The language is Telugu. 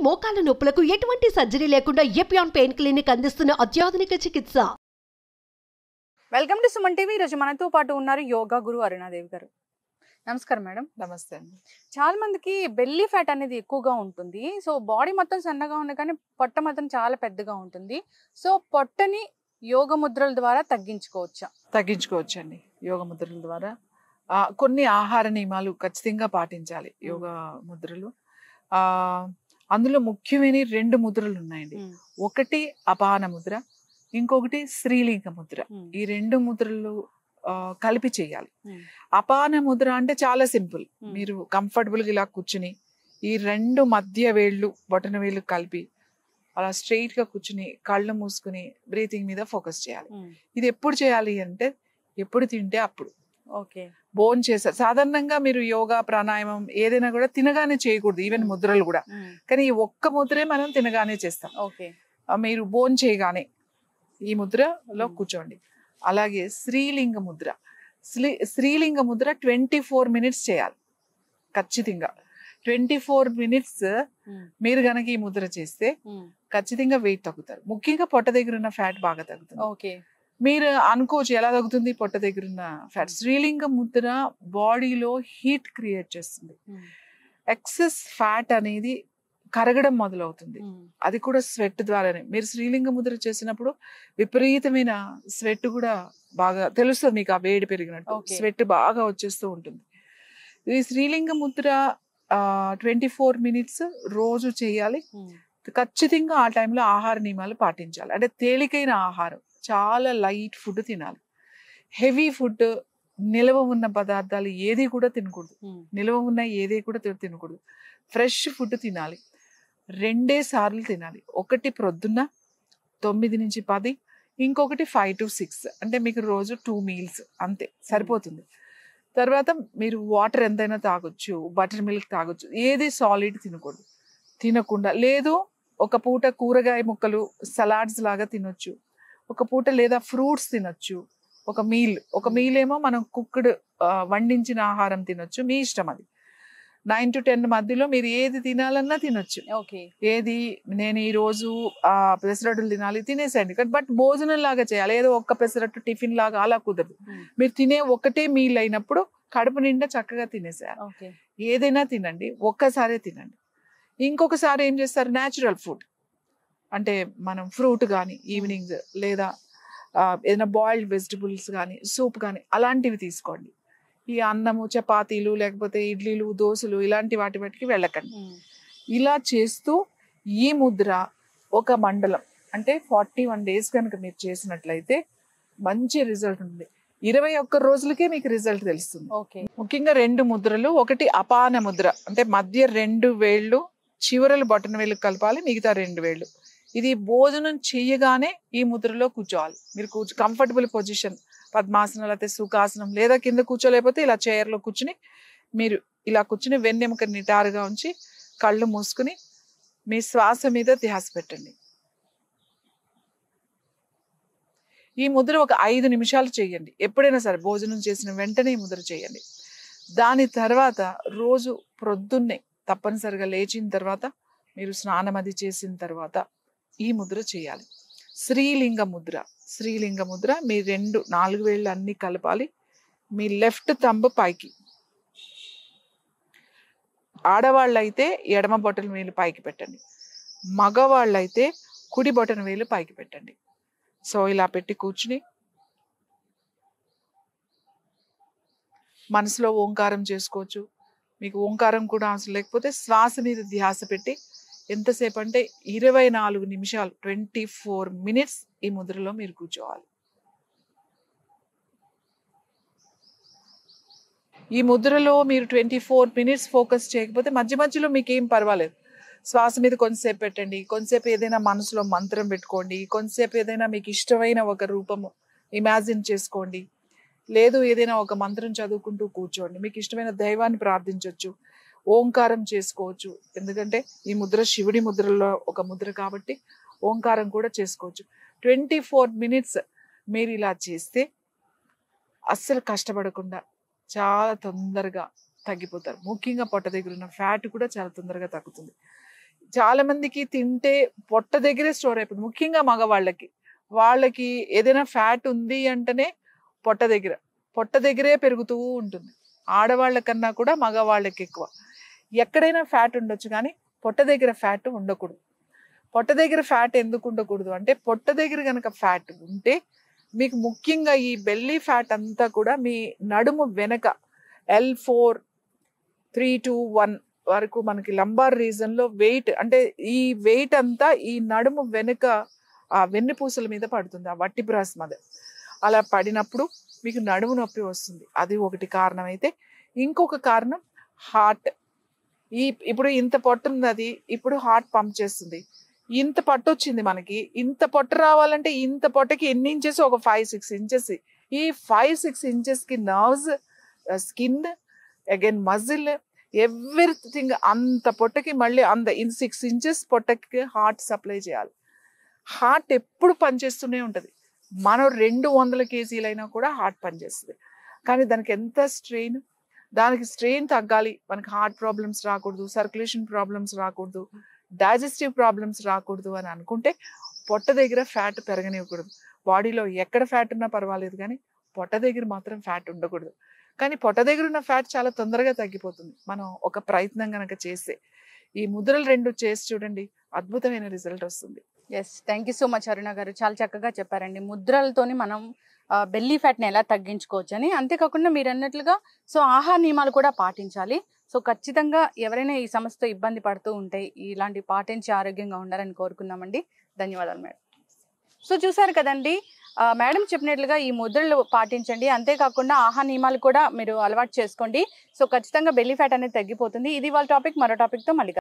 మోకాల నొప్పులకు ఎటువంటి సర్జరీ లేకుండా ఎపియాన్ పెయిన్ క్లినిక్ అందిస్తున్న అత్యాధునిక చికిత్స. Welcome to Suman TV. ఈరోజు మనతో పాటు ఉన్నారు యోగా గురు అరుణాదేవి గారు. నమస్కారం మేడం. నమస్తే అండి. చాలా మందికి బెల్లీ ఫ్యాట్ అనేది ఎక్కువగా ఉంటుంది. సో బాడీ మొత్తం సన్నగా ఉంది కానీ పొట్ట మాత్రం చాలా పెద్దగా ఉంటుంది. సో పొట్టని యోగ ముద్రల ద్వారా తగ్గించుకోవచ్చండి. యోగ ముద్రల ద్వారా కొన్ని ఆహార నియమాలు ఖచ్చితంగా పాటించాలి. యోగా ముద్రలు అందులో ముఖ్యమైన 2 ముద్రలు ఉన్నాయండి. ఒకటి అపాన ముద్ర, ఇంకొకటి శ్రీలింగ ముద్ర. ఈ 2 ముద్రలు కలిపి చేయాలి. అపాన ముద్ర అంటే చాలా సింపుల్. మీరు కంఫర్టబుల్ గా ఇలా కూర్చుని ఈ 2 మధ్య వేళ్ళు బొటన వేళ్ళు కలిపి అలా స్ట్రైట్ గా కూర్చుని కళ్ళు మూసుకుని బ్రీతింగ్ మీద ఫోకస్ చేయాలి. ఇది ఎప్పుడు చేయాలి అంటే ఎప్పుడు తింటే అప్పుడు. ఓకే. బోన్ చేశారు. సాధారణంగా మీరు యోగా ప్రాణాయామం ఏదైనా కూడా తినగానే చేయకూడదు, ఈవెన్ ముద్రలు కూడా. కానీ ఈ ఒక్క ముద్రే మనం తినగానే చేస్తాం. ఓకే. మీరు బోన్ చేయగానే ఈ ముద్రలో కూర్చోండి. అలాగే శ్రీలింగ ముద్ర. శ్రీలింగ ముద్ర 24 మినిట్స్ చేయాలి ఖచ్చితంగా. 24 మినిట్స్ మీరు గనక ఈ ముద్ర చేస్తే ఖచ్చితంగా వెయిట్ తగ్గుతారు. ముఖ్యంగా పొట్ట దగ్గర ఉన్న ఫ్యాట్ బాగా తగ్గుతుంది. ఓకే. మీరు అనుకోవచ్చు ఎలా తగ్గుతుంది పొట్ట దగ్గర ఉన్న ఫ్యాట్. శ్రీలింగ ముద్ర బాడీలో హీట్ క్రియేట్ చేస్తుంది. ఎక్సెస్ ఫ్యాట్ అనేది కరగడం మొదలవుతుంది. అది కూడా స్వెట్ ద్వారానే. మీరు శ్రీలింగ ముద్ర చేసినప్పుడు విపరీతమైన స్వెట్ కూడా బాగా తెలుస్తుంది మీకు. ఆ వేడి పెరిగినట్టు స్వెట్ బాగా వచ్చేస్తూ ఉంటుంది. ఈ శ్రీలింగ ముద్ర 24 మినిట్స్ రోజు చేయాలి. ఖచ్చితంగా ఆ టైంలో ఆహార నియమాలు పాటించాలి. అంటే తేలికైన ఆహారం, చాలా లైట్ ఫుడ్ తినాలి. హెవీ ఫుడ్, నిల్వ ఉన్న పదార్థాలు ఏది కూడా తినకూడదు. నిల్వ ఉన్న ఏది కూడా తినకూడదు. ఫ్రెష్ ఫుడ్ తినాలి. 2 సార్లు తినాలి. ఒకటి ప్రొద్దున్న 9 నుంచి 10, ఇంకొకటి 5 to 6. అంటే మీకు రోజు 2 మీల్స్ అంతే సరిపోతుంది. తర్వాత మీరు వాటర్ ఎంతైనా తాగొచ్చు, బటర్ మిల్క్ తాగొచ్చు. ఏది సాలిడ్ తినకుండా లేదు. ఒక పూట కూరగాయ ముక్కలు సలాడ్స్ లాగా తినొచ్చు. ఒక పూట లేదా ఫ్రూట్స్ తినొచ్చు. ఒక మీల్ ఏమో మనం కుక్డ్ వండించిన ఆహారం తినొచ్చు. మీ ఇష్టం అది. 9 to 10 మధ్యలో మీరు ఏది తినాలన్నా తినొచ్చు. ఓకే. ఏది నేను ఈ రోజు పెసరట్టులు తినాలి తినేసేయండి. బట్ భోజనం లాగా చేయాలి. ఏదో ఒక్క పెసరట్టు టిఫిన్ లాగా అలా కుదరదు. మీరు తినే ఒకటే మీల్ అయినప్పుడు కడుపు నిండా చక్కగా తినేసేయాలి. ఏదైనా తినండి, ఒక్కసారే తినండి. ఇంకొకసారి ఏం చేస్తారు, న్యాచురల్ ఫుడ్ అంటే మనం ఫ్రూట్ కానీ ఈవినింగ్, లేదా ఏదైనా బాయిల్డ్ వెజిటబుల్స్ కానీ సూప్ కానీ అలాంటివి తీసుకోండి. ఈ అన్నము చపాతీలు లేకపోతే ఇడ్లీలు దోశలు ఇలాంటి వాటికి వెళ్ళకండి. ఇలా చేస్తూ ఈ ముద్ర ఒక మండలం అంటే 41 days కనుక మీరు చేసినట్లయితే మంచి రిజల్ట్ ఉంది. 21 రోజులకే మీకు రిజల్ట్ తెలుస్తుంది. ముఖ్యంగా 2 ముద్రలు. ఒకటి అపాన ముద్ర అంటే మధ్య 2 వేళ్ళు చివరలు బొటన వేళ్ళు కలపాలి, మిగతా 2 వేళ్ళు. ఇది భోజనం చెయ్యగానే ఈ ముద్రలో కూర్చోవాలి. మీరు కంఫర్టబుల్ పొజిషన్, పద్మాసనం లేకపోతే సుఖాసనం, లేదా కింద కూర్చోలేకపోతే ఇలా చైర్లో కూర్చుని మీరు ఇలా కూర్చుని వెన్నెముక నిటారుగా ఉంచి కళ్ళు మూసుకుని మీ శ్వాస మీద ధ్యాస పెట్టండి. ఈ ముద్ర ఒక 5 నిమిషాలు చేయండి. ఎప్పుడైనా సరే భోజనం చేసిన వెంటనే ఈ ముద్ర చేయండి. దాని తర్వాత రోజు ప్రొద్దున్నే తప్పనిసరిగా లేచిన తర్వాత మీరు స్నానం అది చేసిన తర్వాత ఈ ముద్ర చేయాలి. శ్రీలింగ ముద్ర మీ 4 వేళ్ళు అన్ని కలపాలి. మీ లెఫ్ట్ థంబ్ పైకి, ఆడవాళ్ళైతే ఎడమ బొటన వేలు పైకి పెట్టండి, మగవాళ్ళైతే కుడి బొటన వేలు పైకి పెట్టండి. సో ఇలా పెట్టి కూర్చుని మనసులో ఓంకారం చేసుకోవచ్చు. మీకు ఓంకారం కూడా అవసరం లేకపోతే శ్వాస మీద ధ్యాస పెట్టి ఎంతసేపు అంటే 24 నిమిషాలు 24 మినిట్స్ ఈ ముద్రలో మీరు కూర్చోవాలి. ఈ ముద్రలో మీరు 24 మినిట్స్ ఫోకస్ చేయకపోతే మధ్య మధ్యలో మీకేం పర్వాలేదు. శ్వాస మీద కొంతసేపు పెట్టండి, కొంతసేపు ఏదైనా మనసులో మంత్రం పెట్టుకోండి, కొంతసేపు ఏదైనా మీకు ఇష్టమైన ఒక రూపము ఇమాజిన్ చేసుకోండి, లేదు ఏదైనా ఒక మంత్రం చదువుకుంటూ కూర్చోండి. మీకు ఇష్టమైన దైవాన్ని ప్రార్థించవచ్చు, ఓంకారం చేసుకోవచ్చు. ఎందుకంటే ఈ ముద్ర శివుడి ముద్రలో ఒక ముద్ర కాబట్టి ఓంకారం కూడా చేసుకోవచ్చు. 24 మినిట్స్ మీరు ఇలా చేస్తే అస్సలు కష్టపడకుండా చాలా తొందరగా తగ్గిపోతారు. ముఖ్యంగా పొట్ట దగ్గర ఉన్న ఫ్యాట్ కూడా చాలా తొందరగా తగ్గుతుంది. చాలా మందికి తింటే పొట్ట దగ్గరే స్టోర్ అయిపోతుంది, ముఖ్యంగా మగవాళ్ళకి. వాళ్ళకి ఏదైనా ఫ్యాట్ ఉంది అంటేనే పొట్ట దగ్గరే పెరుగుతూ ఉంటుంది. ఆడవాళ్ళ కన్నా కూడా మగవాళ్ళకి ఎక్కువ. ఎక్కడైనా ఫ్యాట్ ఉండొచ్చు కానీ పొట్ట దగ్గర ఫ్యాట్ ఉండకూడదు. పొట్ట దగ్గర ఫ్యాట్ ఎందుకు ఉండకూడదు అంటే, పొట్ట దగ్గర కనుక ఫ్యాట్ ఉంటే మీకు ముఖ్యంగా ఈ బెల్లీ ఫ్యాట్ అంతా కూడా మీ నడుము వెనక L4, 3 to 1 వరకు మనకి లంబార్ రీజన్ లో వెయిట్, అంటే ఈ వెయిట్ అంతా ఈ నడుము వెనుక ఆ వెన్నుపూసల మీద పడుతుంది, ఆ వర్టిబ్రాస్ మీద. అలా పడినప్పుడు మీకు నడుము నొప్పి వస్తుంది. అది ఒకటి కారణం అయితే, ఇంకొక కారణం హార్ట్. ఇప్పుడు ఇంత పొట్ట ఉంది, అది ఇప్పుడు హార్ట్ పంప్ చేస్తుంది. ఇంత పొట్ట వచ్చింది మనకి, ఇంత పొట్ట రావాలంటే ఇంత పొట్టకి ఎన్ని ఇంచెస్? ఒక 5-6 ఇంచెస్. ఈ 5-6 ఇంచెస్ కి nerves, skin, again muscle, everything. అంత పొట్టకి మళ్ళీ 6 ఇంచెస్ పొట్టకి హార్ట్ సప్లై చేయాలి. హార్ట్ ఎప్పుడు పనిచేస్తూనే ఉంటుంది. మనం 200 కేజీలైనా కూడా హార్ట్ పనిచేస్తుంది. కానీ దానికి ఎంత స్ట్రెయిన్, దానికి స్ట్రెయిన్ తగ్గాలి, మనకి హార్ట్ ప్రాబ్లమ్స్ రాకూడదు, సర్క్యులేషన్ ప్రాబ్లమ్స్ రాకూడదు, డైజెస్టివ్ ప్రాబ్లమ్స్ రాకూడదు అని అనుకుంటే పొట్ట దగ్గర ఫ్యాట్ పెరగనివ్వకూడదు. బాడీలో ఎక్కడ ఫ్యాట్ ఉన్నా పర్వాలేదు కానీ పొట్ట దగ్గర మాత్రం ఫ్యాట్ ఉండకూడదు. కానీ పొట్ట దగ్గర ఉన్న ఫ్యాట్ చాలా తొందరగా తగ్గిపోతుంది మనం ఒక ప్రయత్నం కనుక చేస్తే. ఈ ముద్రలు 2 చేసి చూడండి, అద్భుతమైన రిజల్ట్ వస్తుంది. Yes, thank you so much Aruna garu, చాలా చక్కగా చెప్పారండి. ముద్రలతోని మనం బెల్లీ ఫ్యాట్ని ఎలా తగ్గించుకోవచ్చు అని. అంతేకాకుండా మీరు అన్నట్లుగా సో ఆహార నియమాలు కూడా పాటించాలి. సో ఖచ్చితంగా ఎవరైనా ఈ సమస్యతో ఇబ్బంది పడుతూ ఉంటే ఇలాంటి పాటించి ఆరోగ్యంగా ఉండాలని కోరుకుందామండి. ధన్యవాదాలు మేడం. సో చూసారు కదండి, మేడం చెప్పినట్లుగా ఈ ముద్రలు పాటించండి. అంతేకాకుండా ఆహార నియమాలు కూడా మీరు అలవాటు చేసుకోండి. సో ఖచ్చితంగా బెల్లీ ఫ్యాట్ అనేది తగ్గిపోతుంది. ఇది వాళ్ళ టాపిక్. మరో టాపిక్తో మళ్ళీ